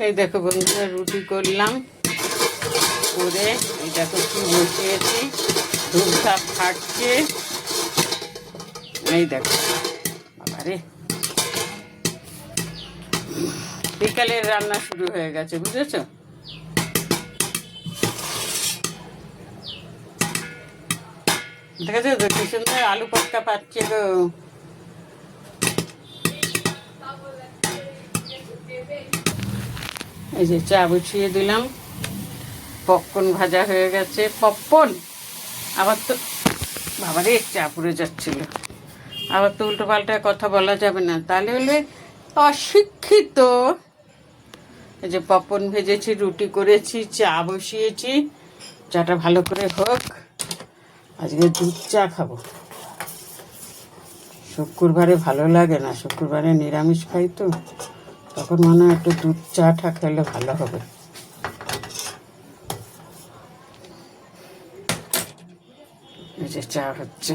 এই দেখো বন্ধুরা, রুটি করলাম, করে এই দেখো কি বসিয়েছি, ধূপধাপ ফাটছে। এই দেখো বাবারে, বিকালের রান্না শুরু হয়ে গেছে, বুঝেছো? দেখেছো তো কি সুন্দর আলু পটকা পাচ্ছে গো। এই যে চা বসিয়ে দিলাম, পপকর্ন ভাজা হয়ে গেছে। পপকর্ন আবার তো বাবারে চা পুড়ে যাচ্ছিল। আবার তো উল্টো পাল্টা কথা বলা যাবে না, তাহলে হলে অশিক্ষিত। এই যে পপকর্ন ভেজেছি, রুটি করেছি, চা বসিয়েছি। চাটা ভালো করে হোক, আজকে দুধ চা খাবো। শুক্রবারে ভালো লাগে না, শুক্রবারে নিরামিষ খাই তো, তখন মনে হয় একটু দুধ চাটা খেলে ভালো হবে। এই যে চা হচ্ছে,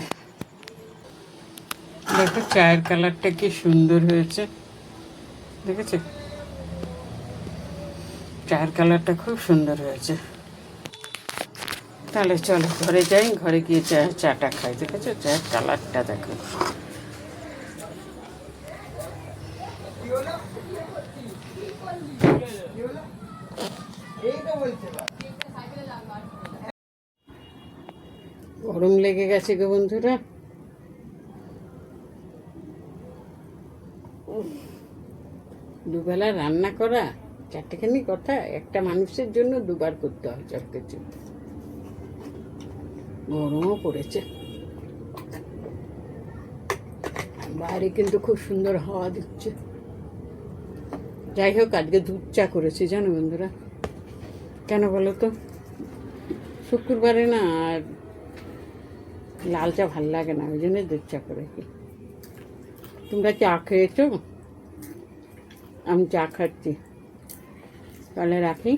দেখো চায়ের কালারটা কি সুন্দর হয়েছে, দেখেছো? চায়ের কালারটা খুব সুন্দর হয়েছে। তাহলে চলো ঘরে যাই, ঘরে গিয়ে চাটা খাই। দেখেছো চায়ের কালারটা দেখো। গরম লেগে গেছে গো বন্ধুরা। দুবেলা রান্না করা, চারটেখানি কথা, একটা মানুষের জন্য দুবার করতে হয় সব কিছু। গরমও পড়েছে, বাইরে কিন্তু খুব সুন্দর হাওয়া দিচ্ছে। যাই হোক, আজকে দুধ চা করেছি জানো বন্ধুরা। কেন বলো তো? শুক্রবারে না আর লাল চা ভাল লাগে না, ওই জন্য দুধ চা করেছি। তোমরা চা খেয়েছো? আমি চা খাচ্ছি, তাহলে রাখি।